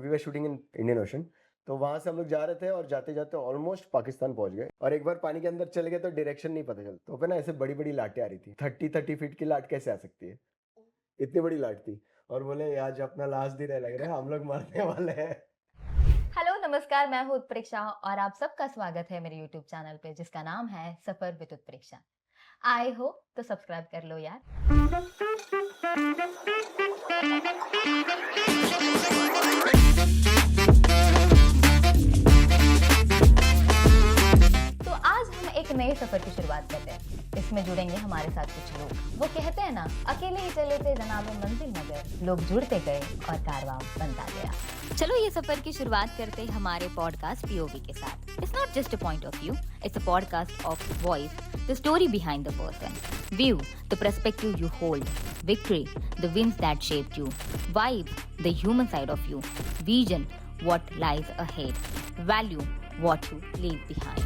We were shooting in Indian Ocean, तो वहां से हम लोग जा रहे थे और जाते जाते ऑलमोस्ट पाकिस्तान पहुंच गए, और एक बार पानी के अंदर चले गए तो डायरेक्शन नहीं पता चलता। तो पे ना ऐसे बड़ी बड़ी लाटें आ रही थी, 30-30 फीट की लाट कैसे आ सकती है, इतनी बड़ी लाट थी। और बोले आज अपना लास्ट दिन है, लग रहा है हम लोग मरने वाले हैं। हेलो नमस्कार, मैं हूँ उत्प्रेक्षा और आप सबका स्वागत है मेरे यूट्यूब चैनल पे जिसका नाम है सफर विद उत्प्रेक्षा। आए हो तो सब्सक्राइब कर लो यार। तो आज हम एक नए सफर की शुरुआत करते हैं। इसमें जुड़ेंगे हमारे साथ कुछ लोग। वो कहते हैं ना, अकेले ही चले थे जनाबे मंजिल मगर लोग जुड़ते गए और कारवां बनता गया। चलो ये सफर की शुरुआत करते हैं हमारे पॉडकास्ट पीओवी के साथ। It's not just a point of view, it's a podcast of voice, the story behind the person, view, the perspective you hold, victory, the winds that shaped you, vibe, the human side of you, vision, what lies ahead, value, what you leave behind.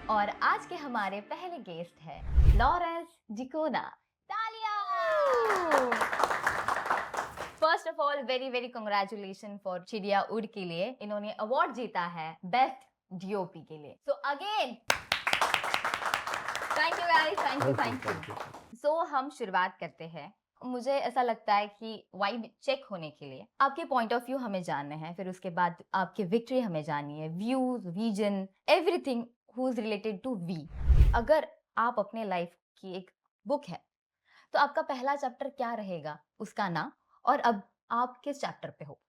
और आज के हमारे पहले guest है Lawrence जिकोना। तालियां! First of all very very congratulation for चिड़िया उड़ के लिए। इन्होंने अवार्ड जीता है बेस्ट डीओपी के लिए। So again thank you guys, thank you. So हम शुरुआत करते हैं। मुझे ऐसा लगता है कि वाइब चेक होने के लिए आपके पॉइंट ऑफ व्यू हमें जानने हैं, फिर उसके बाद आपकी विक्ट्री हमें जाननी है, views, vision, everything who is related to we. अगर आप अपने लाइफ की एक बुक है तो आपका पहला चैप्टर क्या रहेगा, उसका नाम, और अब आप किस चैप्टर पे हो?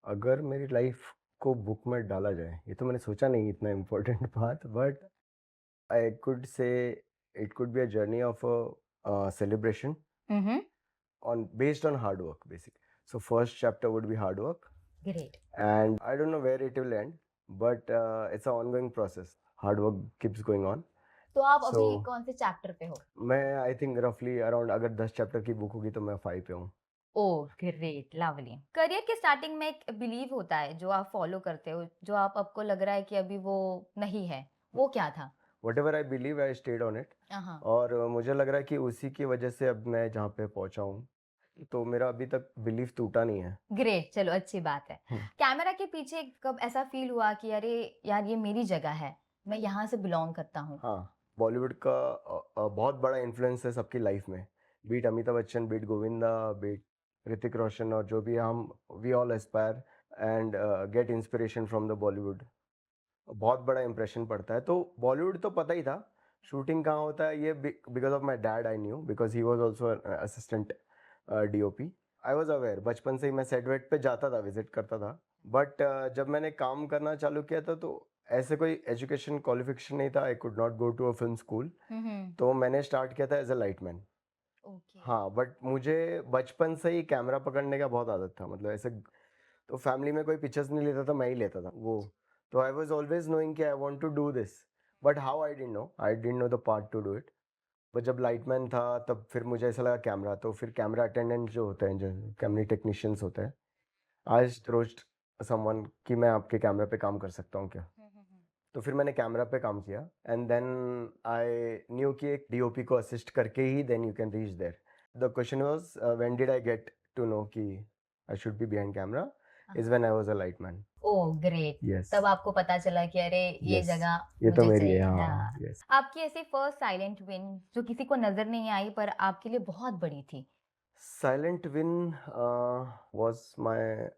अगर मेरी लाइफ को बुक में डाला जाए, ये तो मैंने सोचा नहीं इतना इम्पोर्टेंट बात, but I could say it could be a journey of a celebration hmm. on based on hard work basically. So first chapter would be hard work, great. and I don't know where it will end, but it's an ongoing process. Hard work keeps going on. तो आप So अभी कौन से chapter पे हो? मैं I think रफली around, अगर 10 चैप्टर की बुक होगी तो मैं 5 पे हूँ। Oh great, lovely. करियर के स्टार्टिंग में एक बिलीव होता है जो आप फॉलो करते हो, जो आपको लग रहा है कि अभी वो नहीं है, वो क्या था? Whatever I believe, I stayed on it. हाँ। और मुझे लग रहा है कि उसी की वजह से अब मैं जहाँ पे पहुँचा हूँ, तो मेरा अभी तक बिलीव टूटा नहीं है। ग्रेट, चलो अच्छी बात है। हम्म। कैमरा के पीछे कब ऐसा फील हुआ कि अरे यार ये मेरी जगह है, मैं यहाँ से बिलोंग करता हूँ? हाँ, बॉलीवुड का बहुत बड़ा इन्फ्लुएंस है सबकी लाइफ में, beat Amitabh Bachchan, beat Govinda, beat Hrithik Roshan, और जो भी हम, we all aspire and get inspiration from the Bollywood. बहुत बड़ा इंप्रेशन पड़ता है। तो बॉलीवुड तो पता ही था, शूटिंग कहाँ होता है ये because of my dad I knew, because he was also assistant DOP. I was aware, बचपन से ही मैं सेट वेट पे जाता था, विजिट करता था। बट जब मैंने काम करना चालू किया था तो ऐसे कोई एजुकेशन क्वालिफिकेशन नहीं था, I could not go to a film school. Hmm. तो मैंने स्टार्ट किया था एज अ लाइटमैन। ओके। हाँ, बट मुझे बचपन से ही कैमरा पकड़ने का बहुत आदत था, मतलब ऐसे तो फैमिली में कोई पिक्चर्स नहीं लेता था, मैं ही लेता था वो। तो आई वाज ऑलवेज नोइंग कि I want to do this, but how I didn't know the part to do it. But जब लाइटमैन था तब फिर मुझे ऐसा लगा कैमरा, तो फिर कैमरा अटेंडेंट जो होते हैं, जो कैमरा टेक्नीशियंस होते हैं, आज रोज समवन कि मैं आपके कैमरा पे काम कर सकता हूँ क्या। तो फिर मैंने कैमरा पे काम किया, एंड देन आई न्यू कि एक डीओपी को असिस्ट करके ही then you can reach there. The question was when did I get to know कि I should be behind camera, is when I was a lightman. Oh great. Yes, तब आपको पता चला कि अरे ये यस, जगह ये तो मुझे मेरी है, चाहिए। हाँ, हाँ। यस। आपकी ऐसी फर्स्ट साइलेंट विन जो किसी को नजर नहीं आई पर आपके लिए बहुत बड़ी थी? Silent win was my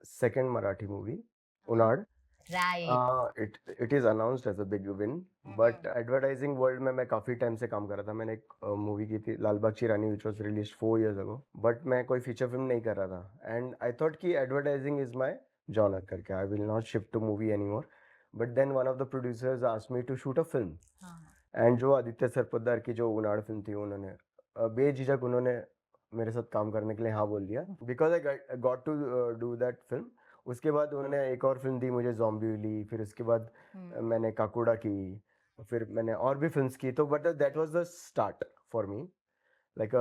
second Marathi movie, हाँ। Unaad. Right. It is announced as a big win, but advertising world में मैं काफ़ी टाइम से काम कर रहा था। मैंने एक मूवी की थी Lal Baug Rani, which was release 4 years ago, but मैं कोई फीचर फिल्म नहीं कर रहा था, एंड आई थॉट कि एडवर्टाइजिंग इज माई जॉनर करके, I will not shift to movie any more. But then one of the producers asked me to shoot a film, हाँ। And जो आदित्य सरपोतदार की जो उनाड़ फिल्म थी, उन्होंने बेझिझक उन्होंने मेरे साथ काम करने के लिए हाँ बोल दिया, because I got to do that film. उसके बाद उन्होंने एक और फिल्म दी मुझे, जॉम्बी ली, फिर उसके बाद मैंने काकुड़ा की, फिर मैंने और भी फिल्म्स की। तो but that was the start for me, like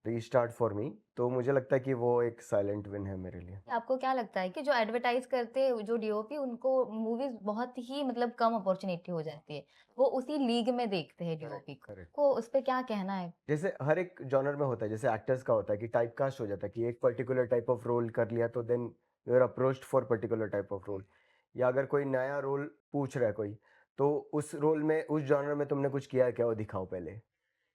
restart for me, तो मुझे लगता है कि वो एक साइलेंट विन है मेरे लिए। आपको क्या लगता है कि जो एडवर्टाइज करते हैं जो डीओपी उनको मूवीज बहुत ही मतलब कम अपॉर्चुनिटी हो जाती है, वो उसी लीग में देखते हैं डीओपी करेक्ट। को उस पे क्या कहना है? जैसे हर एक जॉनर में होता है, जैसे एक्टर्स का होता है कि टाइप कास्ट हो जाता है कि एक पर्टिकुलर टाइप ऑफ रोल कर लिया तो then you are approached for particular type of role, या अगर कोई नया रोल पूछ रहा है कोई, तो उस रोल में उस जॉनर में तुमने कुछ किया है क्या, वो दिखाओ पहले,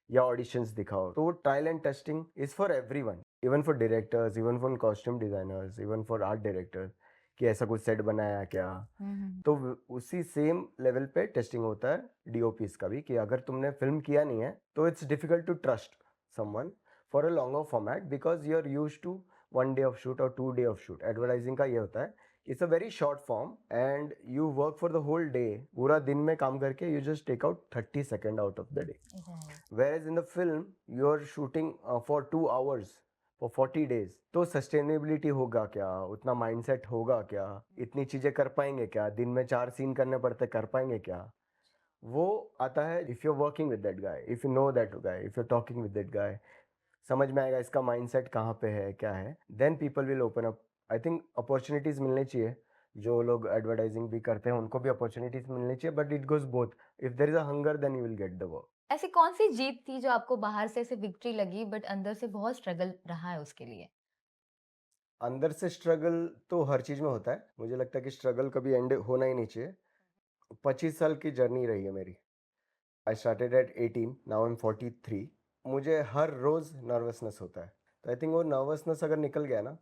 या ऑडिशंस दिखाओ। तो वो trial and testing is for everyone, even for directors, even for costume designers, even for art directors, कि ऐसा कुछ सेट बनाया है क्या। तो उसी सेम लेवल पे टेस्टिंग होता है डीओपीज का भी, कि अगर तुमने फिल्म किया नहीं है तो it's difficult to trust someone for a longer format, because you are use to 1 day of shoot और 2 डे ऑफ शूट। एडवर्टाइजिंग का ये होता है, it's a very short form and you work for the whole day, पूरा दिन में काम करके you just take out 30 second out of the day. Whereas in the film, you are shooting for 2 hours for 40 days. तो sustainability होगा क्या, उतना mindset होगा क्या, इतनी चीजें कर पाएंगे क्या, दिन में 4 सीन करने पड़ते कर पाएंगे क्या, वो आता है if you are working with that guy, if you know that guy, if you are talking with that guy, समझ में आएगा इसका माइंडसेट कहाँ पे है क्या है, then people will open up. I think opportunities मिलनी चाहिए, जो लोग एडवर्टाइजिंग भी करते हैं उनको भी अपॉर्चुनिटीज मिलनी चाहिए, but it goes both. If there is a hunger then you will get the work. ऐसी कौन सी जीत थी जो आपको बाहर से ऐसे विक्ट्री लगी बट अंदर से बहुत स्ट्रगल रहा है उसके लिए? अंदर से स्ट्रगल तो हर चीज में होता है, मुझे लगता है कि स्ट्रगल कभी एंड होना ही नहीं चाहिए। 25 साल की जर्नी रही है मेरी। I started at 18, now I am 43। मुझे हर रोज नर्वसनेस होता है, तो आई थिंक वो नर्वसनेस अगर निकल गया ना,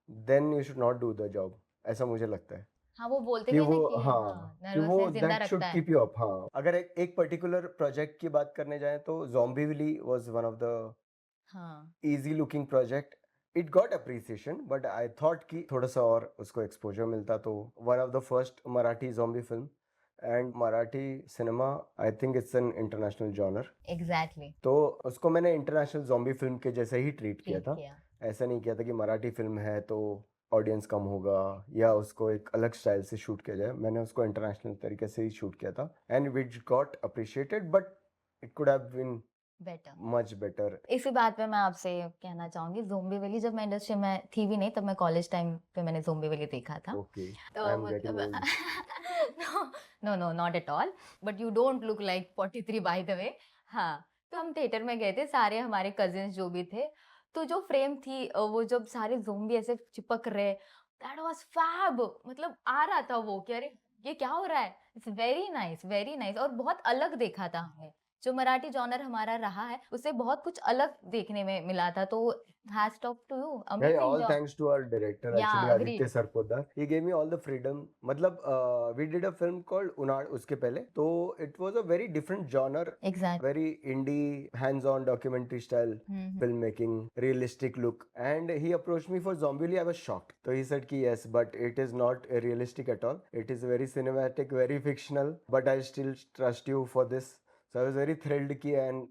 then you should not do the job, ऐसा मुझे लगता है। हाँ, वो बोलते कि भी है वो, ना कि हाँ, कि वो नर्वसनेस जिंदा दैट शुड रखता है। Keep you up. हाँ, अगर एक पर्टिकुलर प्रोजेक्ट की बात करने जाए तो ज़ॉम्बीविली वाज वन ऑफ द हाँ, easy looking project. It got appreciation, but I thought कि थोड़ा सा और उसको एक्सपोजर मिलता, तो one of the first Marathi zombie film, and Marathi cinema I think it's an international genre. Exactly. तो उसको मैंने इंटरनेशनल ज़ॉम्बी फिल्म के जैसे ही ट्रीट किया ट्रीट था। किया। ऐसा नहीं किया था कि मराठी फिल्म है तो ऑडियंस कम होगा या उसको एक अलग स्टाइल से शूट किया जाए। मैंने उसको इंटरनेशनल तरीके से ही शूट किया था, and which got appreciated, but it could have been better. Much better. इसी बात पे मैं आपसे कहना चाहूंगी, ज़ोंबी वैली जब मैं इंडस्ट्री में थी भी नहीं, तब मैं कॉलेज टाइम पे मैंने ज़ोंबी वैली देखा था। ओके, तो आई एम गेटिंग मतलब old. No no not at all, but you don't look like 43 by the way. हाँ, तो हम थिएटर में गए थे सारे हमारे कजिन्स जो भी थे, तो जो फ्रेम थी वो जब सारे ज़ोंबी ऐसे चिपक रहे, दैट वाज फैब। मतलब आ रहा था वो कि अरे ये क्या हो रहा है। इट्स वेरी नाइस और बहुत अलग देखा था हमने। जो मराठी जॉनर हमारा रहा है उससे बहुत कुछ अलग देखने में मिला था, तो hats off to you, Yeah, amazing all job. thanks to our director, या actually Aditya अग्रीड। Sarpotdar. He gave me all the freedom. मतलब we did a film called Unad उसके पहले, तो it was a very different genre, exact. very indie, hands-on documentary style filmmaking, realistic look. And he approached me for Zombie. I was shocked. So he said कि yes, but it is not realistic at all. It is very cinematic, very fictional. But I still trust you for this. So I was very thrilled कि, and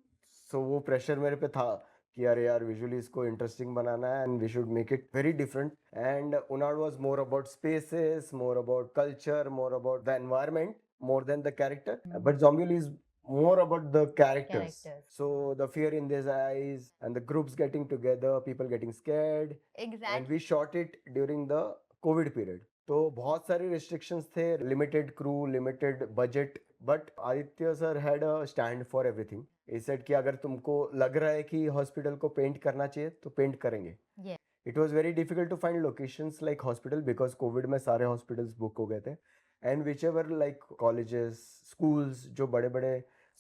so वो pressure मेरे पे था कि यार यार visually इसको इंटरेस्टिंग बनाना है and we should make it very different. And Unaad was more about spaces, more about culture, more about the environment, more than the character. But Zombie is more about the characters. Characters. So the fear in their eyes and the groups getting together, people getting scared. And exact. we shot it during the COVID period. तो बहुत सारे restrictions थे, limited crew, limited budget, but Aditya sir had a stand for everything. He said कि अगर तुमको लग रहा है कि हॉस्पिटल को पेंट करना चाहिए तो पेंट करेंगे। ये It was very difficult to find locations like hospital because COVID में सारे हॉस्पिटल्स बुक हो गए थे, and whichever like colleges, schools जो बड़े बड़े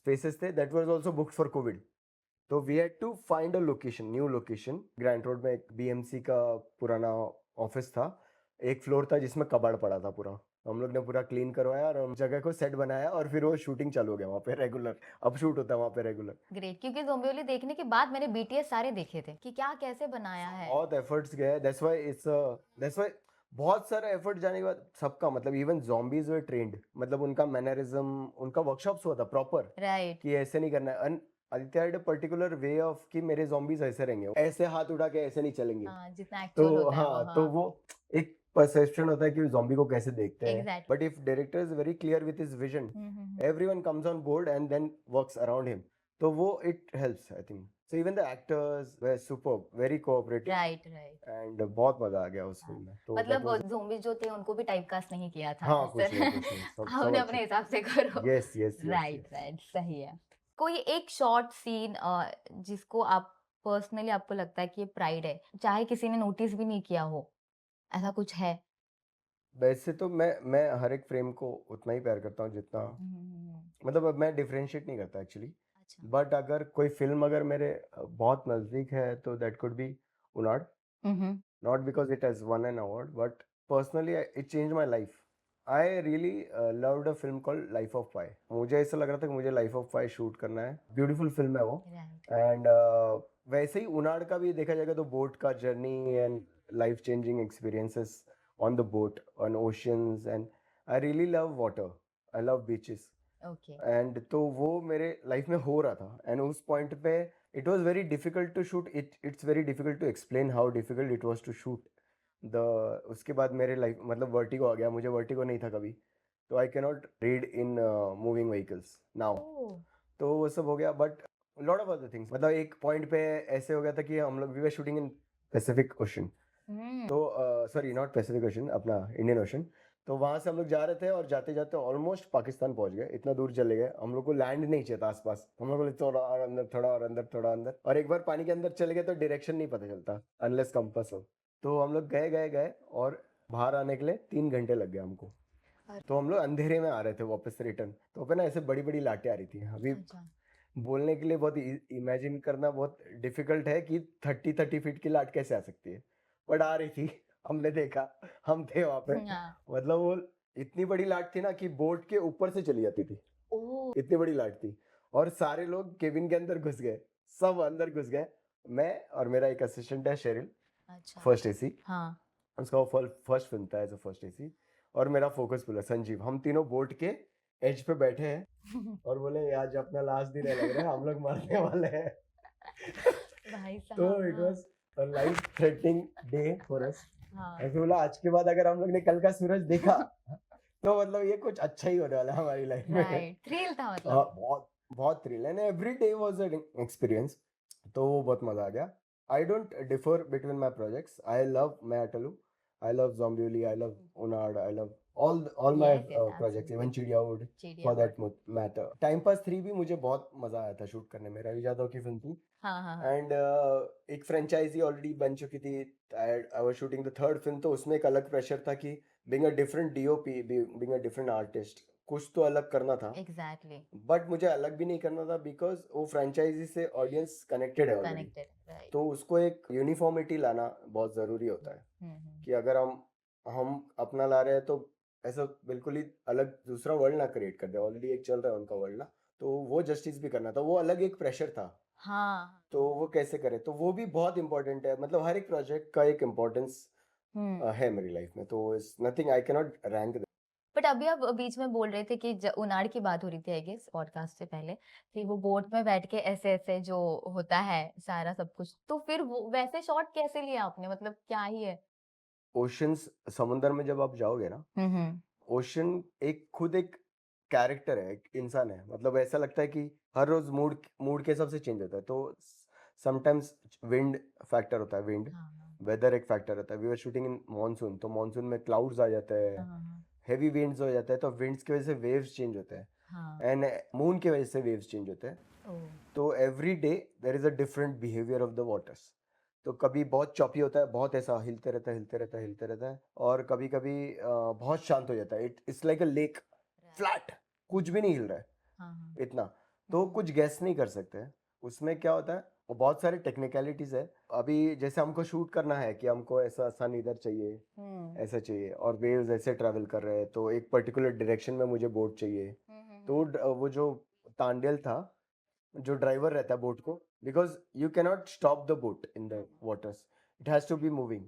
spaces थे, that was also booked for COVID. तो we had to find a location, new location. Grant Road में एक बीएमसी का पुराना ऑफिस था, एक फ्लोर था जिसमें कबाड़ पड़ा था पूरा। हम लोग ने पूरा क्लीन करवाया और हम जगह को सेट बनाया, और फिर वो शूटिंग चालू हो गया वहाँ पे रेगुलर। अब शूट होता है वहाँ पे रेगुलर। ग्रेट, क्योंकि ज़ोंबी वैली देखने के बाद मैंने बीटीएस सारे देखे थे कि क्या कैसे बनाया है। बहुत एफर्ट्स गए, दैट्स व्हाई बहुत सारा एफर्ट जाने के बाद सबका, मतलब इवन zombies वर ट्रेंड, मतलब उनका मैनरिज्म, उनका वर्कशॉप्स हुआ था प्रॉपर राइट। कि ऐसे नहीं करना है। Aditya had a particular way of कि मेरे zombies ऐसे रहेंगे, ऐसे हाथ उठा के ऐसे नहीं चलेंगे। हाँ, जितना तो एक्चुअल होता है वो। हाँ, तो हाँ, वो एक परसेप्शन होता है कि zombie को कैसे देखते हैं। Exactly. But if director is very clear with his vision, everyone comes on board and then works around him, तो वो it helps I think. So even the actors were superb, very cooperative, right right and बहुत मजा आ गया उस film में. तो that मतलब was, zombies जो थे उनको भी टाइपकास्ट नहीं किया था हाँ, जिस तरह कुछ नहीं, सब आपने अच्छे. अपने हिसाब से करो. Yes, yes, yes, right yes. Right सही है. कोई एक शॉर्ट सीन जिसको आप पर्सनली आपको लगता है कि ये प्राइड है, चाहे किसी ने नोटिस भी नहीं किया हो, ऐसा कुछ है? वैसे तो मैं हर एक फ्रेम को उतना ही प्यार करता हूँ जितना, मतलब अब मैं डिफरेंशिएट नहीं करता एक्चुअली. अच्छा. बट अगर कोई फिल्म अगर मेरे बहुत नज़दीक है तो that could be Unaad. Not because it has won an award, but personally it changed my life. I really loved a film called Life of Pi. मुझे ऐसा लग रहा था कि मुझे Life of Pi शूट करना है. ब्यूटीफुल फिल्म है वो. राइट. एंड वैसे ही उनाड़ का भी देखा जाएगा तो बोट का journey and life changing experiences on the boat on oceans. And I really love water, I love beaches. Okay. And तो वो मेरे लाइफ में हो रहा था. एंड उस पॉइंट पे it was very difficult to shoot it. It's very difficult to explain how difficult it was to shoot the. उसके बाद मेरे लाइफ मतलब वर्टिगो आ गया. मुझे वर्टिगो नहीं था कभी. तो I cannot read in moving vehicles now. तो वो सब हो गया. But lot of other things, मतलब एक पॉइंट पे ऐसे हो गया था कि हम लोग we were shooting in Pacific Ocean. तो सॉरी नॉट पैसिफिक ओशन, अपना इंडियन ओशन. तो वहां से हम लोग जा रहे थे और जाते जाते ऑलमोस्ट पाकिस्तान पहुंच गए. इतना दूर चले गए. हम लोग को लैंड नहीं चाहिए था आसपास. हम लोग को थोड़ा और अंदर, थोड़ा और अंदर, थोड़ा अंदर. और एक बार पानी के अंदर चले गए तो डायरेक्शन नहीं पता चलता अनलेस कंपास हो. तो हम लोग गए गए गए और बाहर आने के लिए 3 घंटे लग गए हमको. तो हम लोग अंधेरे में आ रहे थे वापस रिटर्न. तो पे ना ऐसे बड़ी बड़ी लाटें आ रही थी. अभी अच्छा. बोलने के लिए बहुत इमेजिन करना बहुत डिफिकल्ट है कि 30 फीट की लाट कैसे आ सकती है. बट आ रही थी. हमने देखा, हम थे वहां पे. हाँ. मतलब वो इतनी बड़ी लाट थी ना कि बोट के ऊपर से चली जाती थी. ओह. इतनी बड़ी लाट थी. और सारे लोग केबिन के अंदर घुस गए. सब अंदर घुस गए. मैं और मेरा एक असिस्टेंट है शेरिल, अच्छा. First AC. हाँ. उसका वो फर्स्ट फिल्म था एज अ फर्स्ट एसी. और मेरा फोकस पुलर संजीव. हम तीनों बोट के एज पे बैठे हैं और बोले आज अपना लास्ट दिन है, लग रहा है हम लोग मरने वाले हैं. भाई तो साहब. It was a life threatening day for us. हाँ. ऐसे बोला आज के बाद अगर हम लोग ने कल का सूरज देखा तो मतलब ये कुछ अच्छा ही होने वाला है हमारी लाइफ में. राइट. थ्रिल था हाँ, मतलब. बहुत बहुत thrill. And every day was an experience. तो वो बहुत मजा आ गया. I don't differ between my projects. I love मैं अटलू, I love Zombivli, I love Unaad, I love all my Yes, yes, projects, even absolutely. चिड़ियावुड for चिड़ियावुड. that matter. टाइम पास 3 भी मुझे बहुत मजा आया था शूट करने में. रवि यादव की फिल्म थी. हाँ हाँ हाँ. एंड एक फ्रेंचाइजी ऑलरेडी बन चुकी थी. I was shooting the third film. तो उसमें एक अलग प्रेशर था कि being a different DOP, being a different artist, कुछ तो अलग करना था. एग्जैक्टली. बट मुझे अलग भी नहीं करना था बिकॉज वो फ्रेंचाइजी से ऑडियंस कनेक्टेड है ऑलरेडी. कनेक्टेड. राइट. तो उसको एक यूनिफॉर्मिटी लाना बहुत जरूरी होता है. कि अगर हम अपना ला रहे हैं तो ऐसा बिल्कुल ही अलग दूसरा वर्ल्ड ना क्रिएट कर दे. ऑलरेडी एक चल रहा है उनका वर्ल्ड ना. तो वो जस्टिस भी करना था. वो अलग एक प्रेशर था. हाँ. तो वो कैसे करे. तो वो भी बहुत इंपॉर्टेंट है. मतलब हर एक प्रोजेक्ट का एक इम्पोर्टेंस है मेरी लाइफ में. तो it's nothing I can not rank. But अभी आप बीच में बोल रहे थे कि उनाड़ की बात हो रही थी आई गेस पॉडकास्ट से पहले कि वो बोट में बैठ के ऐसे ऐसे जो होता है सारा सब कुछ, तो फिर वो वैसे शॉट कैसे लिया आपने, मतलब क्या ही है? ओशंस, समुंदर में जब आप जाओगे ना, ओशन एक खुद एक कैरेक्टर है, एक इंसान है. मतलब ऐसा लगता है कि हर रोज मूड मूड के हिसाब से चेंज होता है. तो समटाइम्स विंड फैक्टर होता है. विंड वेदर एक फैक्टर होता है. We were shooting in monsoon. तो मॉनसून में क्लाउड्स आ जाते हैं, हेवी विंड्स हो जाते हैं. तो विंड्स की वजह से वेव्स चेंज होते हैं. एंड मून की वजह से वेव्स चेंज होते हैं. तो every day there is a different behaviour of the waters. तो कभी बहुत चॉपी होता है, बहुत ऐसा हिलते रहता है, हिलते रहता है, हिलते रहता है. और कभी कभी बहुत शांत हो जाता है. It's like a lake, flat, कुछ भी नहीं हिल रहा है इतना. तो कुछ गैस नहीं कर सकते. उसमें क्या होता है, वो बहुत सारे टेक्निकलिटीज है. अभी जैसे हमको शूट करना है कि हमको ऐसा सन इधर चाहिए, ऐसा चाहिए, और वेव्स ऐसे ट्रैवल कर रहे हैं. तो एक पर्टिकुलर डायरेक्शन में मुझे बोट चाहिए. तो वो जो तांडेल था, जो ड्राइवर रहता है बोट को, because you cannot stop the boat in the waters. It has to be moving.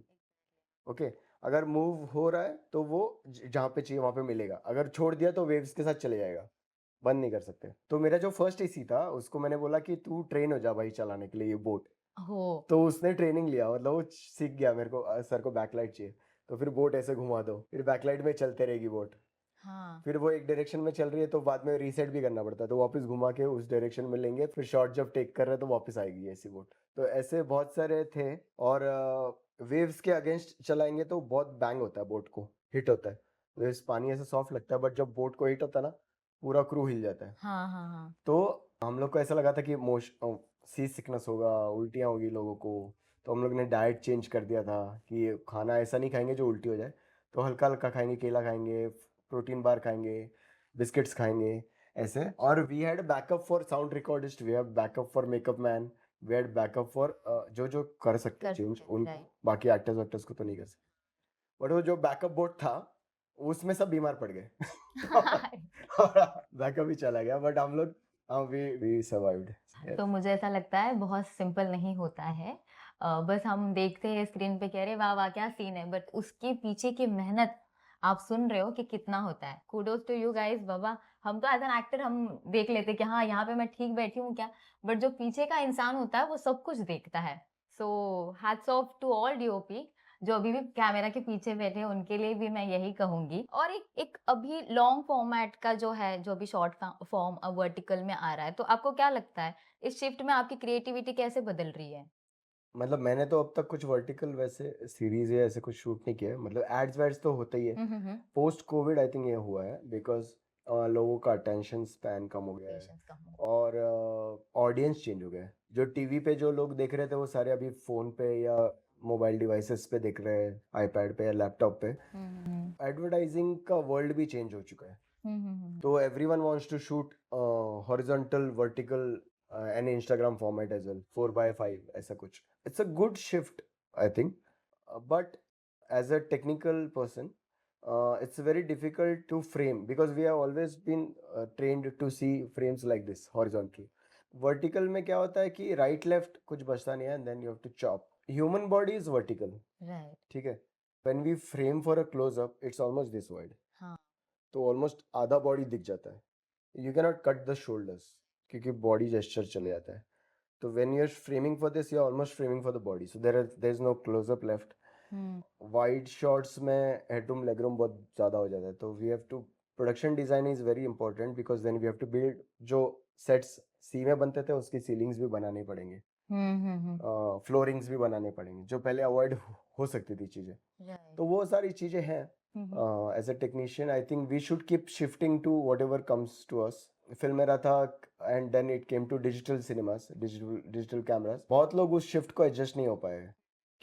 Okay. अगर मूव हो रहा है तो वो जहाँ पे चाहिए वहां पे मिलेगा. अगर छोड़ दिया तो वेव्स के साथ चले जाएगा. बंद नहीं कर सकते. तो मेरा जो फर्स्ट एसी था उसको मैंने बोला कि तू ट्रेन हो जा भाई चलाने के लिए ये बोट. तो उसने ट्रेनिंग लिया. मतलब वो सीख गया. मेरे को सर को बैकलाइट चाहिए तो फिर बोट ऐसे घुमा दो, फिर बैकलाइट में चलते रहेगी बोट. हाँ फिर वो एक डायरेक्शन में चल रही है तो बाद में रीसेट भी करना पड़ता है, तो वापस घुमा के उस डायरेक्शन में लेंगे, फिर शॉट जब टेक कर रहे हैं तो वापस आएगी ऐसी बोट। तो ऐसे बहुत सारे थे। और वेव्स के अगेंस्ट चलाएंगे तो बहुत बैंग होता है, बोट को हिट होता है। वेव्स पानी ऐसे सॉफ्ट लगता है, बट जब बोट को हिट होता है ना, पूरा क्रू हिल जाता है। हाँ हाँ हाँ। तो हम लोग को ऐसा लगा था कि सी सिकनेस होगा, उल्टियाँ होगी लोगों को। तो हम लोग ने डाइट चेंज कर दिया था कि खाना ऐसा नहीं खाएंगे जो उल्टी हो जाए, तो हल्का हल्का खाएंगे, केला खाएंगे, प्रोटीन बार खाएंगे, बिस्किट्स खाएंगे ऐसे। और we had backup for sound recordist, we have backup for makeup man, we had backup for जो जो कर सकते हैं कर चेंज सकते हैं, उनको। right. बाकी एक्टर्स वैक्टर्स को तो नहीं कर सकते। बट वो जो बैकअप बोट था उसमें सब बीमार पड़ गए बैकअप ही चला गया, बट हम लोग वी सर्वाइव्ड। तो मुझे ऐसा लगता है बहुत सिंपल नहीं होता है। बस हम देखते हैं स्क्रीन पे कह रहे वाह वाह क्या सीन है, बट उसके पीछे की मेहनत आप सुन रहे हो कि कितना होता है। कुडोज टू यू गाइस बाबा। हम तो एज एन एक्टर हम देख लेते कि हाँ यहाँ पे मैं ठीक बैठी हूँ क्या, बट जो पीछे का इंसान होता है वो सब कुछ देखता है। So hats off to all DOP जो अभी भी कैमरा के पीछे बैठे हैं, उनके लिए भी मैं यही कहूंगी। और एक एक अभी लॉन्ग फॉर्मेट का जो है, जो अभी शॉर्ट फॉर्म वर्टिकल में आ रहा है, तो आपको क्या लगता है इस शिफ्ट में आपकी क्रिएटिविटी कैसे बदल रही है? मतलब मैंने तो अब तक कुछ वर्टिकल वैसे सीरीज या ऐसे कुछ शूट नहीं किया है, मतलब एड्स वैड्स तो होता ही है। हम्म। पोस्ट कोविड आई थिंक ये हुआ है, बिकॉज लोगों का अटेंशन स्पैन कम हो गया है, पेशेंस कम हो। और ऑडियंस चेंज हो गया है। जो टीवी पे जो लोग देख रहे थे वो सारे अभी फोन पे या मोबाइल डिवाइसेस पे देख रहे हैं, आईपैड पे या लैपटॉप पे। एडवर्टाइजिंग का वर्ल्ड भी चेंज हो चुका है, तो everyone wants to shoot horizontal, vertical and Instagram format as well, 4x5 ऐसा कुछ। It's a good shift I think, but as a technical person, it's very difficult to frame because we have always been trained to see frames like this horizontal. Vertical में क्या होता है कि right left कुछ बचता नहीं है, and then you have to chop. Human body is vertical, right. ठीक है। When we frame for a close up, it's almost this wide. हाँ। तो ऑलमोस्ट आधा बॉडी दिख जाता है। You cannot cut the shoulders क्योंकि बॉडी जेस्चर चले जाता है। तो when you are framing for this, you are almost framing for the body, so there is no closeup left. Wide shots में हेडरूम लेगरूम बहुत ज़्यादा हो जाता है, तो we have to, production design is very important because then we have to build, जो sets सी में बनते थे उसकी सीलिंग्स भी बनानी पड़ेंगे, फ्लोरिंग्स भी बनाने पड़ेंगे, जो पहले अवॉइड हो सकती थी चीज़ें। राइट। तो वो सारी चीज़ें हैं। As a technician I think we should keep shifting to whatever comes to us. Film मेरा था and then it came to digital cinemas, digital cameras. बहुत लोग उस शिफ्ट को एडजस्ट नहीं हो पाए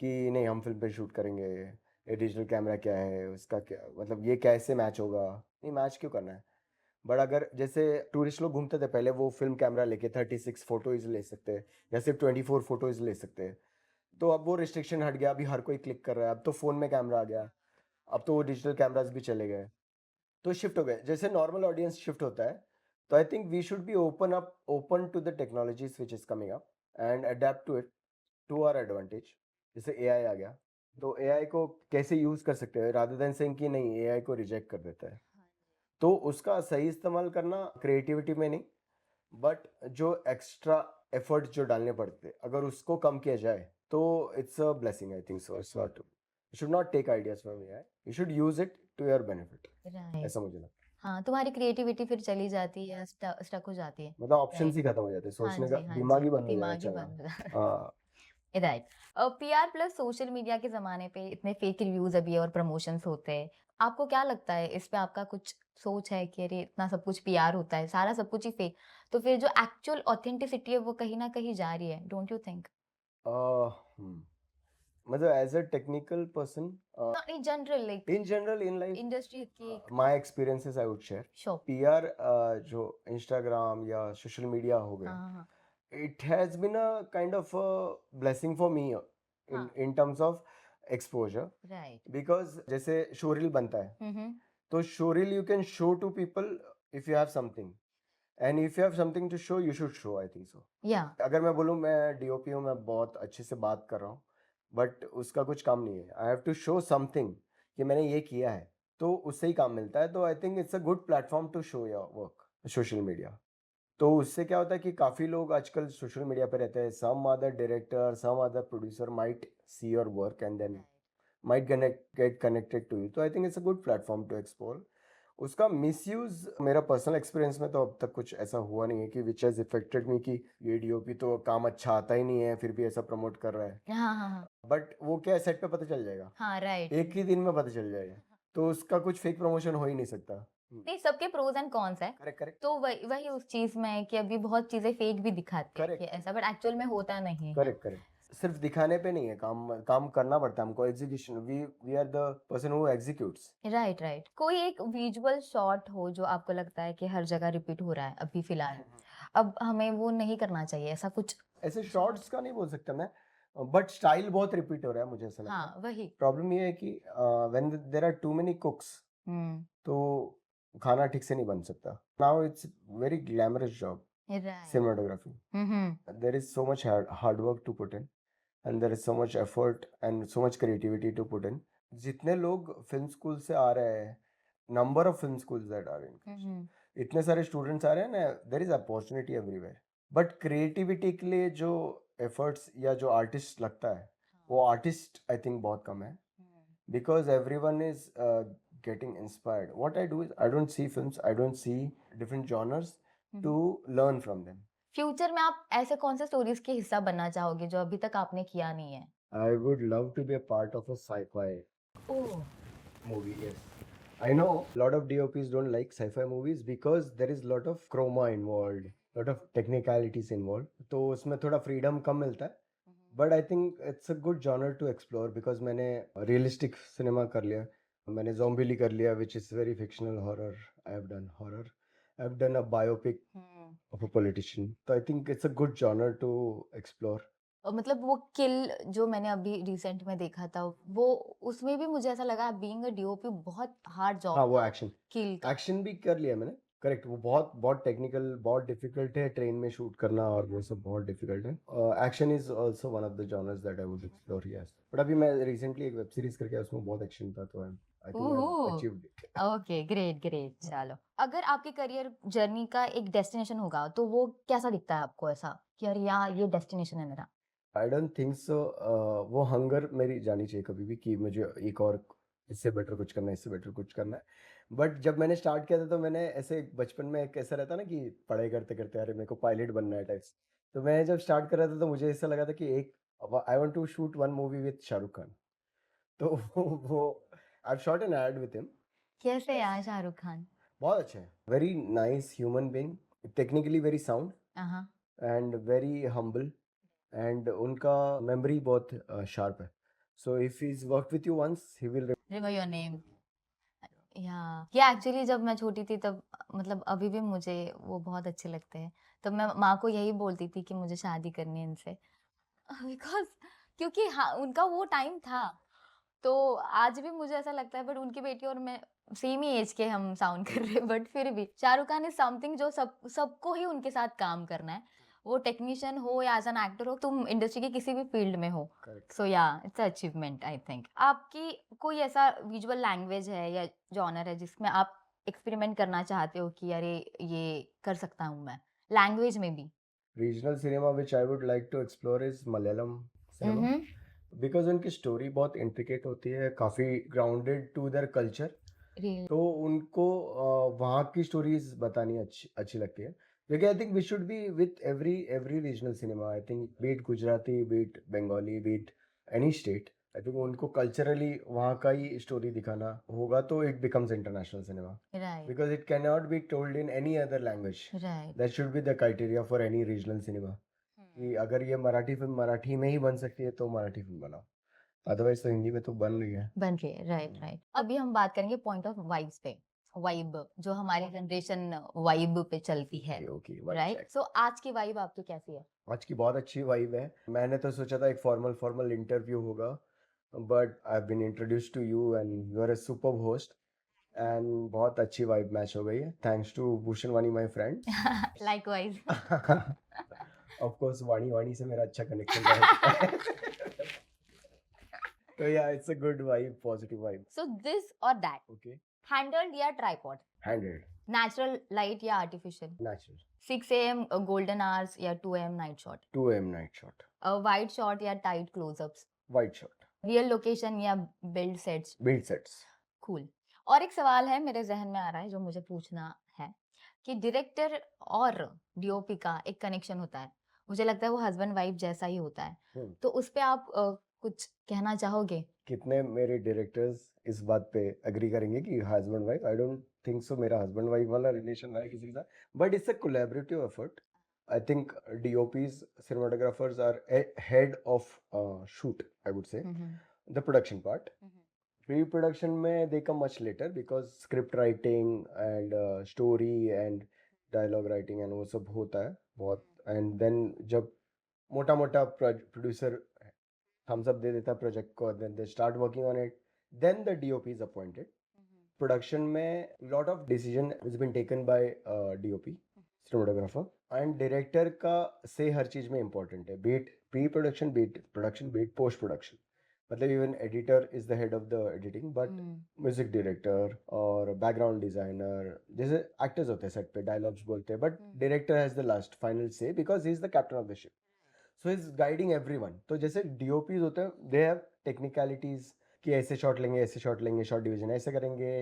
कि नहीं हम फिल्म पे शूट करेंगे, ये डिजिटल कैमरा क्या है, उसका क्या मतलब, ये कैसे मैच होगा। नहीं, मैच क्यों करना है। बट अगर जैसे टूरिस्ट लोग घूमते थे पहले, वो फिल्म कैमरा लेके 36 फोटोज ले सकते हैं या सिर्फ 24 फोटोज ले सकते हैं, तो अब वो रिस्ट्रिक्शन हट गया, अभी हर कोई क्लिक कर रहा है, अब तो फ़ोन में कैमरा आ गया, अब तो वो डिजिटल कैमरास भी चले गए, तो शिफ्ट हो गए जैसे नॉर्मल ऑडियंस शिफ्ट होता है। तो I think we should be open to the technologies which is coming up and adapt to it to our advantage. जैसे एआई आ गया, तो एआई को कैसे यूज़ कर सकते हैं, रादर देन सेइंग कि नहीं एआई को रिजेक्ट कर देता है, तो उसका सही इस्तेमाल करना क्रिएटिविटी में नहीं, बट जो एक्स्ट्रा एफर्ट जो डालने पड़ते अगर उसको कम किया जाए तो it's a blessing I think so. It's not, you should not take ideas from AI, you should use it to your benefit, right. ऐसा मुझे लगता है। हाँ, तुम्हारी क्रिएटिविटी फिर चली जाती है, स्टक हो जाती है। मतलब ऑप्शन राइट। ही खत्म हो जाते हैं, हाँ सोचने का जी, हाँ दिमाग जी, ही बंद हो जाए दिमाग ही चलना। बंद। हाँ। Right. PR plus social media के ज़माने पे इतने फेक रिव्यूज़ अभी और प्रमोशंस होते हैं। आपको क्या लगता है इस पे, आपका कुछ सोच है कि अरे इतना सब कुछ पीआर होता है, सारा सब कुछ ही फेक, तो फिर जो एक्चुअल ऑथेंटिसिटी है वो कहीं न कहीं जा रही है, डोंट यू थिंक? मतलब as a technical person, not in general like in general in life, industry की। My experiences I would share. Sure. PR जो इंस्टाग्राम या सोशल मीडिया हो गए, हाँ, हाँ, हाँ। it has been a kind of a blessing for me हाँ, in terms of exposure, right. because जैसे शोरील बनता है, तो showreel you can show to people if you have something, and if you have something to show you should show, I think so. या अगर मैं बोलूँ मैं डीओपी हूँ, मैं बहुत अच्छे से बात कर रहा हूँ, बट उसका कुछ काम नहीं है, I have to show something कि मैंने ये किया है, तो उससे ही काम मिलता है। तो I think it's a good platform to show your work, social media. तो उससे क्या होता है कि काफ़ी लोग आजकल सोशल मीडिया पे रहते हैं, some other director, some other producer might see your work and then might get connected to you. So I think it's a good platform to explore. उसका मिसयूज मेरा पर्सनल एक्सपीरियंस में तो अब तक कुछ ऐसा हुआ नहीं है कि विच हैज इफेक्टेड मी कि ये डीओपी तो काम अच्छा आता ही नहीं है फिर भी ऐसा प्रमोट कर रहा है, हाँ हाँ हाँ बट वो क्या सेट पे पता चल जाएगा, हाँ राइट। एक ही दिन में पता चल जाएगा, तो उसका कुछ फेक प्रमोशन हो ही नहीं सकता। नहीं, सबके प्रोज एंड कॉन्स है। करेक्ट करेक्ट तो वही वही उस चीज में है कि अभी बहुत चीजें फेक भी दिखाते हैं कि करेक्ट ऐसा, बट एक्चुअल में होता नहीं है। करेक्ट करेक्ट सिर्फ दिखाने पे नहीं है, काम काम करना पड़ता है हमको, execution, we are the person who executes. Right right. कोई एक विजुअल शॉट हो जो आपको लगता है कि हर जगह रिपीट हो रहा है अभी फिलहाल, अब हमें वो नहीं करना चाहिए, ऐसा कुछ? ऐसे शॉर्ट्स का नहीं बोल सकता मैं, बट स्टाइल बहुत रिपीट हो रहा है मुझे ऐसा लगता है। हाँ वही। प्रॉब्लम ये है कि when there are too many cooks hmm. तो खाना ठीक से नहीं बन सकता। Now it's very glamorous job, right. cinematography. There is so much hard work to put in, and there is so much effort and so much creativity to put in. जितने लोग film school से आ रहे हैं, number of film schools that are in, इतने सारे students आ रहे हैं ना, there is opportunity everywhere, but creativity के लिए जो एफर्ट्स या जो आर्टिस्ट लगता है, वो आर्टिस्ट आई थिंक बहुत कम है, because everyone is getting inspired. What I do is I don't see films, I don't see different genres to learn from them. Future में आप ऐसे कौन से स्टोरीज के हिस्सा बनना चाहोगे जो अभी तक आपने किया नहीं है? I would love to be a part of a sci-fi oh. movie. Yes, I know a lot of DOPs don't like sci-fi movies because there is a lot of chroma involved, lot of technicalities involved. तो उसमें थोड़ा freedom कम मिलता है. But I think it's a good genre to explore because मैंने realistic cinema कर लिया, मैंने zombie कर लिया, which is very fictional horror. I have done horror. I've done a biopic of a politician. So I think it's a good genre to explore. और मतलब वो किल जो मैंने अभी रिसेंट में देखा था, वो उसमें भी मुझे ऐसा लगा बीइंग अ डीओपी बहुत हार्ड जॉब हाँ, वो था एक्शन किल का। एक्शन भी कर लिया मैंने, करेक्ट। वो बहुत बहुत टेक्निकल, बहुत डिफिकल्ट है ट्रेन में शूट करना, और वो सब बहुत डिफिकल्ट है। Action is also one of the genres that I would explore, yes. But अभी मैं रिसेंटली एक वेब सीरीज करके उसमें बहुत एक्शन था, तो I think I oh achieved it. Okay, great great. चलो, अगर आपके करियर जर्नी का एक डेस्टिनेशन होगा तो वो कैसा दिखता है आपको, ऐसा कि यार यहाँ ये डेस्टिनेशन है मेरा? I don't think so. वो हंगर मेरी जानी चाहिए कभी भी कि मुझे एक और इससे बेटर कुछ करना है, इससे बेटर कुछ करना है। बट जब मैंने स्टार्ट किया था तो मैंने ऐसे बचपन में एक ऐसा रहता ना कि पढ़ाई करते करते अरे मेरे को पायलट बनना है टाइप्स। तो मैं जब स्टार्ट कर रहा था तो मुझे ऐसा लगा था कि एक I want to shoot one movie with Shahrukh Khan. तो वो I shot an ad with him. कैसे यार शाहरुख खान? बहुत अच्छा है, very nice human being, technically very sound हाँ। एंड वेरी हम्बल, एंड उनका मेमोरी बहुत शार्प है। So if he is work with you once he will. Remember your name. या एक्चुअली जब मैं छोटी थी तब मतलब अभी भी मुझे वो बहुत अच्छे लगते हैं। तब मैं माँ को यही बोलती थी कि मुझे शादी करनी है इनसे। बिकॉज़ क्योंकि हाँ, उनका वो टाइम था। तो आज भी मुझे ऐसा लगता है, बट उनकी बेटी और मैं सेम ही एज के हम साउंड कर रहे हैं, बट फिर भी शाहरुख खान इज समथिंग जो सबको ही उनके साथ काम करना है। वो टेक्नीशियन हो या एज एन एक्टर हो, तुम इंडस्ट्री के किसी भी फील्ड में हो। करेक्ट। सो या इट्स अचीवमेंट आई थिंक। आपकी कोई ऐसा विजुअल लैंग्वेज है या जॉनर है जिसमें आप एक्सपेरिमेंट करना चाहते हो कि अरे ये कर सकता हूँ मैं, लैंग्वेज में भी? Regional cinema which I would like to explore is Malayalam cinema, because उनकी स्टोरी बहुत इंट्रिकेट होती है, काफ़ी grounded to their culture. Really? तो उनको वहाँ की स्टोरीज बतानी अच्छी अच्छी लगती है, क्योंकि I think we should be with every regional cinema. I think be it Gujarati, be it Bengali, be it any state, I think उनको कल्चरली वहाँ का ही स्टोरी दिखाना होगा तो it becomes international cinema, Right. Because it can not be told in any other language. Right. That should be the criteria for any regional cinema, कि अगर ये मराठी फिल्म मराठी में ही बन सकती है तो मराठी फिल्म बनाओ, अदरवाइज तो हिंदी में तो बन रही है। बन रही है, राइट राइट। अभी हम बात करेंगे पॉइंट ऑफ वाइब्स पे। वाइब जो हमारी जनरेशन वाइब पे चलती है, ओके, राइट? सो आज की वाइब आपकी कैसी है? आज की बहुत अच्छी वाइब है। मैंने तो सोचा था एक फॉर्मल इंटरव्यू होगा, but I have been introduced to you and you are a superb host, and बहुत अच्छी वाइब मैच हो गई है, thanks to Bhushan Wani my friend. Likewise. Of course Wani Wani से मेरा अच्छा कनेक्शन है। तो या it's a good vibe, positive vibe. So this और दैट, ओके, हैंडल्ड या ट्राइपॉड? हैंडेड, नेचुरल लाइट या artificial? Natural, 6 AM golden hours या 2 AM night shot? 2 AM night shot, wide shot या tight closeups? Wide shot, real location या build sets? Build sets. Cool. और एक सवाल है मेरे ज़हन में आ रहा है जो मुझे पूछना है कि डायरेक्टर और डीओपी का एक कनेक्शन होता है। मुझे लगता है वो हस्बैंड वाइफ जैसा ही होता है। हम्म। तो उस पे आप कुछ कहना चाहोगे? कितने मेरे डायरेक्टर्स इस बात पे एग्री करेंगे कि husband wife, I don't think so मेरा हस्बैंड वाइफ वाला रिलेशन है किसी के साथ, but it's a collaborative effort. I think DOPs, cinematographers are head of shoot, I would say, hmm, hmm. the production part. Hmm, hmm. Pre-production में they come much later because script writing and story and dialogue writing and वो सब होता है बहुत. And then जब मोटा मोटा producer thumbs up दे देता है प्रोजेक्ट को, then they start working on it, then the DOP is appointed. Production में lot of decision is been taken by DOP, cinematographer, and director का से हर चीज में इंपॉर्टेंट है, be it pre production, be it production, be it post production. मतलब even editor is the head of the editing, but music director और background designer जैसे actors होते हैं सेट पे, डायलॉग्स बोलते हैं, but director has the last final say because he is the captain of the ship. So is guiding everyone. तो जैसे DOPs होते हैं, दे हैव टेक्निकलिटीज कि ऐसे शॉट लेंगे, ऐसे शॉट लेंगे, शॉट डिवीजन ऐसे करेंगे,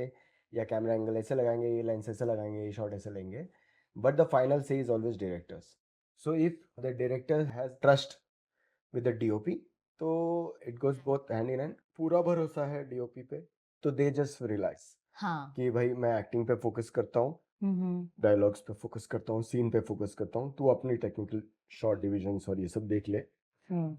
या कैमरा एंगल ऐसे लगाएंगे, ये लेंस ऐसे लगाएंगे, ये शॉट ऐसे लेंगे. बट द फाइनल से is always directors. So if the director has trust with the DOP, तो it goes both hand in hand. पूरा भरोसा है DOP पे, तो दे जस्ट रिलैक्स हाँ। कि भाई मैं एक्टिंग पे फोकस करता हूँ, हुँ, हुँ। डायलॉग्स पे फोकस करता हूँ, सीन पे फोकस करता हूँ, तू अपनी टेक्निकल शॉट डिविजन्स और ये सब देख ले. हुँ।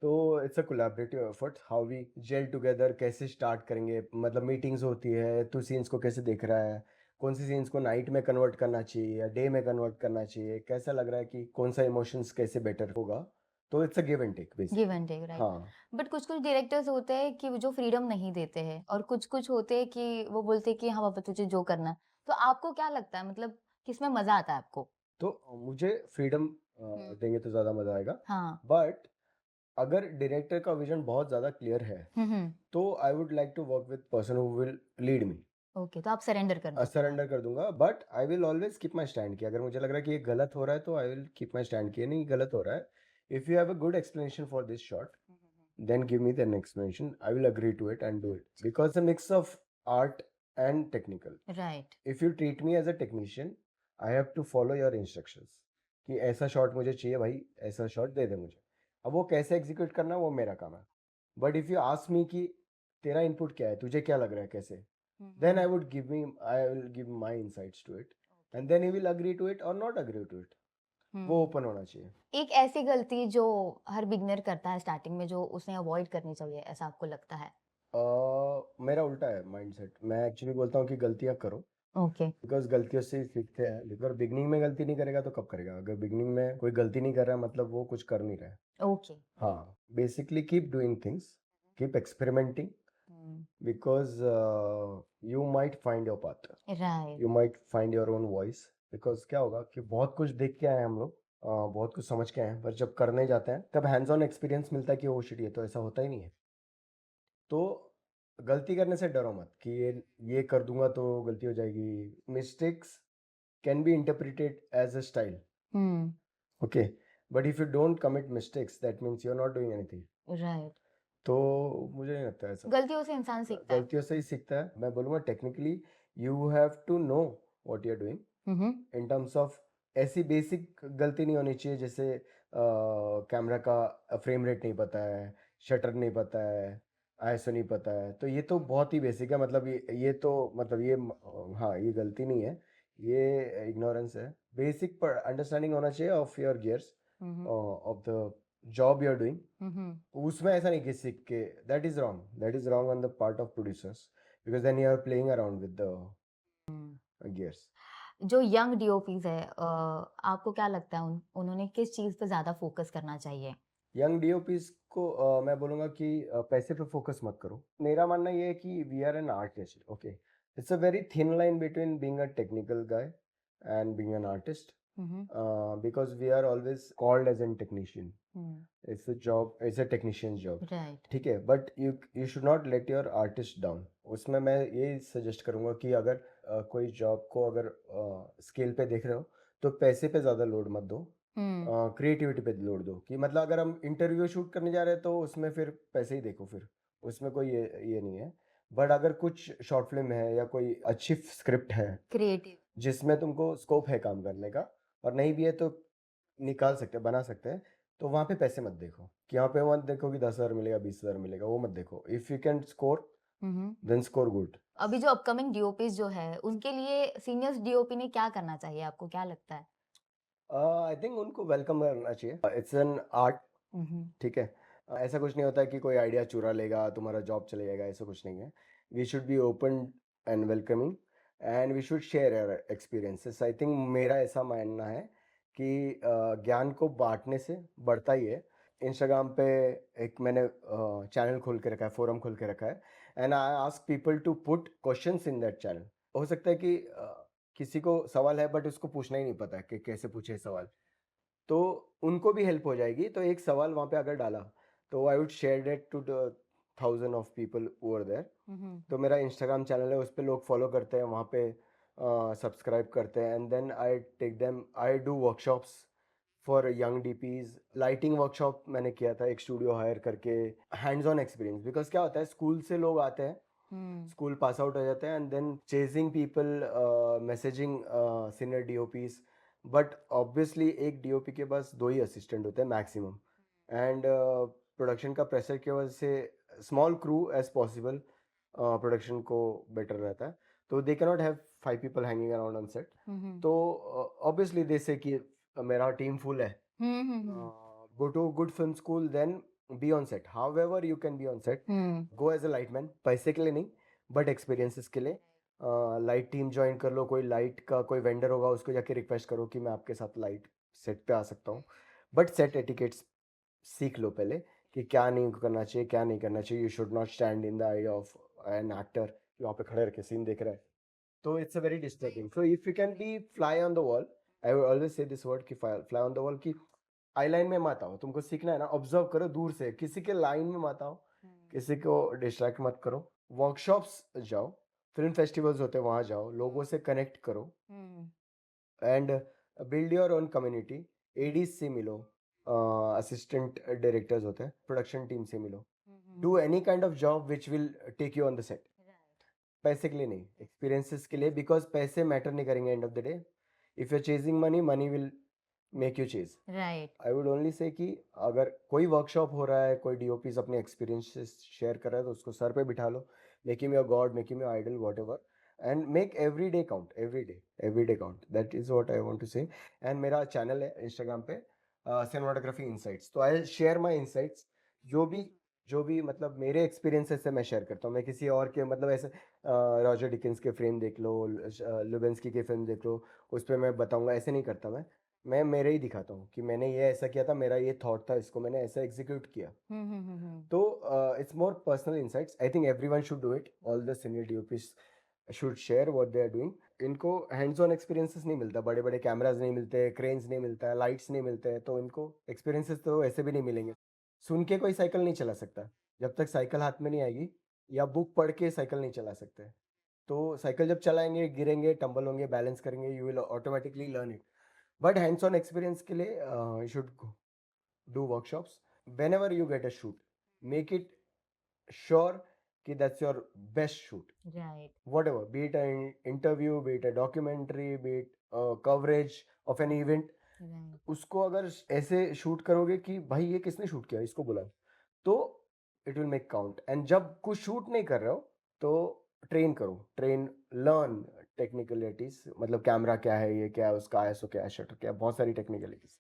तो it's a collaborative effort, how we gel together, कैसे स्टार्ट करेंगे, मतलब मीटिंग्स होती है, तू सीन्स को कैसे देख रहा है, कौन सी सीन्स को नाइट में कन्वर्ट करना चाहिए या डे में कन्वर्ट करना चाहिए, कैसा लग रहा है कि कौन सा इमोशंस कैसे बेटर होगा. तो it's a give and take basically. Give and take, right. हाँ. बट कुछ-कुछ डायरेक्टर्स होते हैं कि वो जो फ्रीडम नहीं देते हैं और कुछ-कुछ होते हैं कि वो बोलते हैं कि हाँ बाबा तुझे जो करना है। तो आपको क्या लगता है मतलब किसमें मज़ा आता है आपको? तो मुझे फ्रीडम देंगे तो ज़्यादा मज़ा आएगा, हाँ। बट अगर डायरेक्टर का विजन बहुत ज़्यादा क्लियर है, हुँ, हुँ। तो I would like to work with person who will lead me. Okay, तो आप सरेंडर कर दो। सरेंडर कर दूंगा, but I will always keep my stand कि अगर मुझे लग रहा है कि ये गलत हो रहा है, तो I will keep my stand कि ये नहीं गलत हो रहा है. If you have a good explanation for this shot, then give me an explanation. I will agree to it and do it because it's a mix of art and technical. Right. If you treat me as a technician, I have to follow your instructions कि ऐसा shot मुझे चाहिए भाई, ऐसा shot दे दे मुझे. अब वो कैसे एग्जीक्यूट करना है वो मेरा काम है. But if you ask me कि तेरा इनपुट क्या है, तुझे क्या लग रहा है कैसे, then I will give my insights to it, and then he will agree to it or not agree to it. वो ओपन होना चाहिए. एक ऐसी गलती जो हर बिगिनर करता है स्टार्टिंग में जो उसने अवॉइड करनी चाहिए ऐसा आपको लगता है? मेरा उल्टा है माइंडसेट. मैं एक्चुअली बोलता हूँ कि गलतियाँ करो, ओके। बिकॉज गलतियों से ही सीखते हैं. अगर बिगनिंग में गलती नहीं करेगा तो कब करेगा? अगर बिगनिंग में कोई गलती नहीं कर रहा है, मतलब वो कुछ कर नहीं रहा है. ओके। हाँ, basically keep doing things, keep experimenting, because you might find your path, right. You might find your own voice. Because क्या होगा कि बहुत कुछ देख के आए हैं हम लोग, बहुत कुछ समझ के आए हैं, पर जब करने जाते हैं तब हैंड्स ऑन एक्सपीरियंस मिलता है कि ओ शिट, ये तो ऐसा होता ही नहीं है. तो गलती करने से डरो मत कि ये कर दूंगा तो गलती हो जाएगी. Mistakes can be interpreted as a style, hmm. Okay, but if you don't commit mistakes that means you are not doing anything. Right. तो मुझे नहीं लगता ऐसा. गलतियों से इंसान सीखता है। गलतियों से ही सीखता है. मैं बोलूँगा technically you have to know what you are doing hmm. In terms of. ऐसी बेसिक गलती नहीं होनी चाहिए जैसे कैमरा का फ्रेम रेट नहीं पता है, शटर नहीं पता है, ISO नहीं पता है. तो ये तो बहुत ही बेसिक है. मतलब ये तो मतलब ये हाँ, ये गलती नहीं है, ये इग्नोरेंस है. बेसिक पर अंडरस्टैंडिंग होना चाहिए of your gears, of the job you are doing. उसमें ऐसा नहीं कि सीख के, that is wrong, that is wrong on the part of producers, because then you are playing around with the gears. जो यंग डीओपीज है आपको क्या लगता है उन्होंने किस चीज पे ज्यादा फोकस करना चाहिए? यंग DOPs को मैं बोलूँगा कि पैसे पे फोकस मत करो. मेरा मानना ये है कि we are an artist, okay. It's a very thin line between being a technical guy and being an artist, because we are always called as an technician. It's a job, it's a technician job, right. ठीक है. But you should not let your artist down. उसमें मैं ये suggest करूँगा कि अगर कोई job को अगर स्केल पे देख रहे हो तो पैसे पे ज़्यादा लोड मत दो, क्रिएटिविटी पे लोड दो. कि मतलब अगर हम इंटरव्यू शूट करने जा रहे हैं तो उसमें फिर पैसे ही देखो, फिर उसमें कोई ये नहीं है. बट अगर कुछ शॉर्ट फिल्म है या कोई अच्छी स्क्रिप्ट है क्रिएटिव। जिसमें तुमको स्कोप है काम करने का, और नहीं भी है तो निकाल सकते हैं, बना सकते हैं, तो वहाँ पे पैसे मत देखो कि यहाँ पे मत देखो कि 10,000 मिलेगा, 20,000 मिलेगा, वो मत देखो। If you can score then score good. अभी जो अपकमिंग डीओपीज जो है उनके लिए सीनियर्स डीओपी ने क्या करना चाहिए, आपको क्या लगता है? आई थिंक उनको वेलकम करना चाहिए, इट्स एन आर्ट। ठीक है। ऐसा कुछ नहीं होता है कि कोई आइडिया चुरा लेगा तुम्हारा जॉब चले जाएगा, ऐसा कुछ नहीं है। We should be open and welcoming and we should share our experiences. I think मेरा ऐसा मानना है कि ज्ञान को बांटने से बढ़ता ही है। इंस्टाग्राम पे एक मैंने चैनल खोल के रखा है, फोरम खोल के रखा है, and I ask people to put questions in that channel. हो सकता है कि किसी को सवाल है बट उसको पूछना ही नहीं पता है कि कैसे पूछे सवाल, तो उनको भी हेल्प हो जाएगी। तो एक सवाल वहाँ पे अगर डाला तो I would share that to the 1,000 of people over there. तो मेरा इंस्टाग्राम चैनल है, उस पर लोग फॉलो करते हैं, वहाँ पे सब्सक्राइब करते हैं, and then I take them, I do workshops for young DPs. Lighting workshop मैंने किया था, एक स्टूडियो हायर करके, हैंड्स ऑन एक्सपीरियंस। बिकॉज क्या होता है, स्कूल से लोग आते हैं, स्कूल पास आउट हो जाते हैं, and then chasing people, messaging senior DOPs. But obviously एक डीओपी के पास 2 ही असिस्टेंट होते हैं मैक्सिमम, एंड प्रोडक्शन का प्रेशर की वजह से small crew as possible production को बेटर रहता है। तो they cannot have 5 people hanging around on set. तो ऑब्वियसली दे से कि मेरा टीम फुल है, go to good film school, then be on set. However you can be on set, go as a lightman, पैसे के लिए नहीं but experiences के लिए। लाइट टीम ज्वाइन कर लो, कोई लाइट का कोई वेंडर होगा उसको जाके रिक्वेस्ट करो कि मैं आपके साथ लाइट सेट पे आ सकता हूँ। बट सेट एटिकेट्स सीख लो पहले कि क्या नहीं करना चाहिए, क्या नहीं करना चाहिए। You should not stand in the I of an actor, वहाँ पे खड़े रह के सीन देख रहा है, तो it's a very disturbing. So if you can be fly on the wall, I will always say this word कि फ्लाई ऑन द वॉल, की आई लाइन में मत आओ। तुमको सीखना है ना, ऑब्जर्व करो दूर से, किसी के लाइन में मत आओ, किसी को डिस्ट्रैक्ट मत करो। वर्कशॉप्स जाओ, फिल्म फेस्टिवल्स होते हैं वहाँ जाओ, लोगों से कनेक्ट करो, and build your own community. ADs से मिलो, असिस्टेंट डायरेक्टर्स होते हैं, प्रोडक्शन टीम से मिलो। Do any kind of job which will take you on the set. पैसे के लिए नहीं, एक्सपीरियंसेस के लिए, बिकॉज पैसे मैटर नहीं करेंगे end of the day. If you are chasing money, money will make you chase. Right. I would only say कि अगर कोई वर्कशॉप हो रहा है, कोई डीओपीज अपने एक्सपीरियंसेस शेयर कर रहा है, तो उसको सर पे बिठा लो, make him your god, make him your idol, whatever, and make every day count, every day count. That is what I want to say. And मेरा चैनल है इंस्टाग्राम पे, सिनेमाटोग्राफी इंसाइट्स, तो आई शेयर माई इंसाइट्स। जो भी मतलब मेरे experiences से मैं शेयर करता हूँ। मैं किसी और के मतलब ऐसे रॉजर डिकिंस के फ्रेम देख लो, लुबेंस्की के फिल्म देख लो, उस पर मैं बताऊंगा, ऐसे नहीं करता मैं मेरे ही दिखाता हूँ कि मैंने ये ऐसा किया था, मेरा ये थॉट था, इसको मैंने ऐसा एग्जीक्यूट किया। तो it's more personal insights. I think everyone should do it, all the senior DOPs should share what they are doing. इनको हैंड्स ऑन एक्सपीरियंसेस नहीं मिलता, बड़े बड़े कैमराज नहीं मिलते, क्रेन्स नहीं मिलता है, लाइट्स नहीं मिलते हैं, तो इनको एक्सपीरियंसेस तो ऐसे भी नहीं मिलेंगे। सुन के कोई साइकिल नहीं चला सकता जब तक साइकिल हाथ में नहीं आएगी, या बुक पढ़ के साइकिल नहीं चला सकते। तो साइकिल जब चलाएंगे, गिरेंगे, टंबल होंगे, बैलेंस करेंगे, you will automatically learn it. But hands on experience के लिए you should do workshops. whenever you get a shoot, make it sure कि that's your best shoot, right. whatever, be it an interview, be it a documentary, be it coverage of an event। उसको अगर ऐसे shoot करोगे कि भाई ये किसने shoot किया, इसको बुलाओ, तो it will make count. And जब कुछ शूट नहीं कर रहे हो तो ट्रेन करो, ट्रेन, लर्न टेक्निकलिटीज, मतलब कैमरा क्या है, ये क्या है, उसका आईएसओ क्या है, शटर क्या है, बहुत सारी टेक्निकलिटीज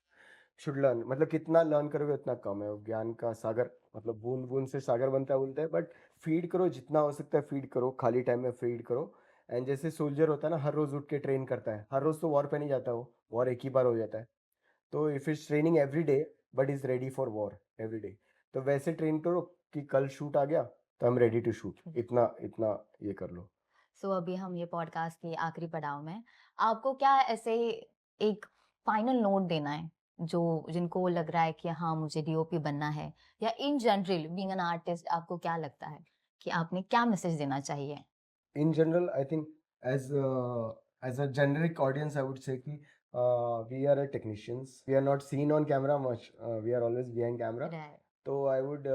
शुड लर्न। मतलब कितना लर्न करोगे उतना कम है। ज्ञान का सागर, मतलब बूंद बूंद से सागर बनता है बोलते हैं, बट फीड करो जितना हो सकता है, फीड करो, खाली टाइम में फीड करो। एंड जैसे सोल्जर होता है ना, हर रोज उठ के ट्रेन करता है, हर रोज तो वॉर पे नहीं जाता, वो वॉर एक ही बार हो जाता है। तो if is training every day but is ready for war every day, तो वैसे ट्रेन करो कि कल शूट आ गया तो I am ready to shoot, इतना इतना ये कर लो। सो अभी हम ये पॉडकास्ट के आखिरी पड़ाव में, आपको क्या ऐसे एक फाइनल नोट देना है जो जिनको लग रहा है कि हाँ मुझे डीओपी बनना है, या in general being an artist आपको क्या लगता है कि आपने क्या मैसेज देना चाहिए? In general, I think as as a generic audience, I would say कि we are technicians. We are not seen on camera much. We are always behind camera. Right. So I would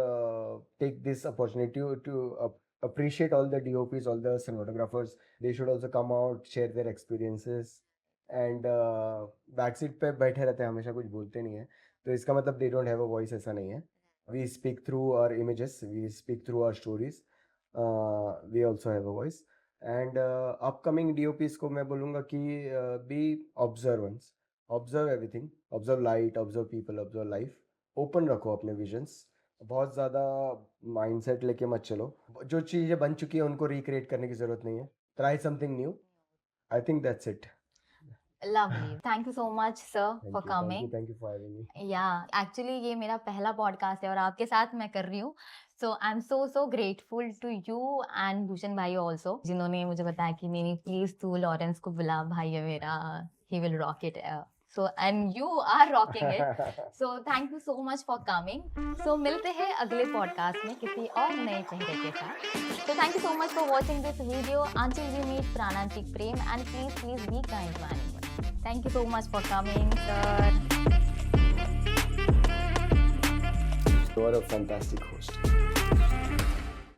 take this opportunity to appreciate all the DOPs, all the cinematographers. They should also come out, share their experiences. And backseat पे बैठे रहते हैं, हमेशा कुछ बोलते नहीं है, तो इसका मतलब they don't have a voice, ऐसा नहीं है. We speak through our images, we speak through our stories. We also have a voice. And upcoming DOPs को मैं बोलूँगा कि be observant, observe everything, observe light, observe people, observe life. Open रखो अपने visions. बहुत ज़्यादा माइंडसेट लेके मत चलो. जो चीज़ें बन चुकी है उनको रिक्रिएट करने की ज़रूरत नहीं है. Try something new. I think that's it. Lovely. Thank you so much, sir, for coming. Thank you for having me. Yeah, actually ये मेरा पहला पॉडकास्ट है और आपके साथ मैं कर रही हूँ. So I'm so grateful to you and Bhushan भाई also, जिन्होंने मुझे बताया कि नहीं प्लीज तू लॉरेंस को बुला, भाई है मेरा, he will rock it. So and you are rocking it. So thank you so much for coming. So मिलते हैं अगले पॉडकास्ट में किसी और नए चेहरे के साथ. So thank you so much for watching this video. Until we meet, Pranantik Prem, and please be kind to animals. Thank you so much for coming, sir. You are a fantastic host.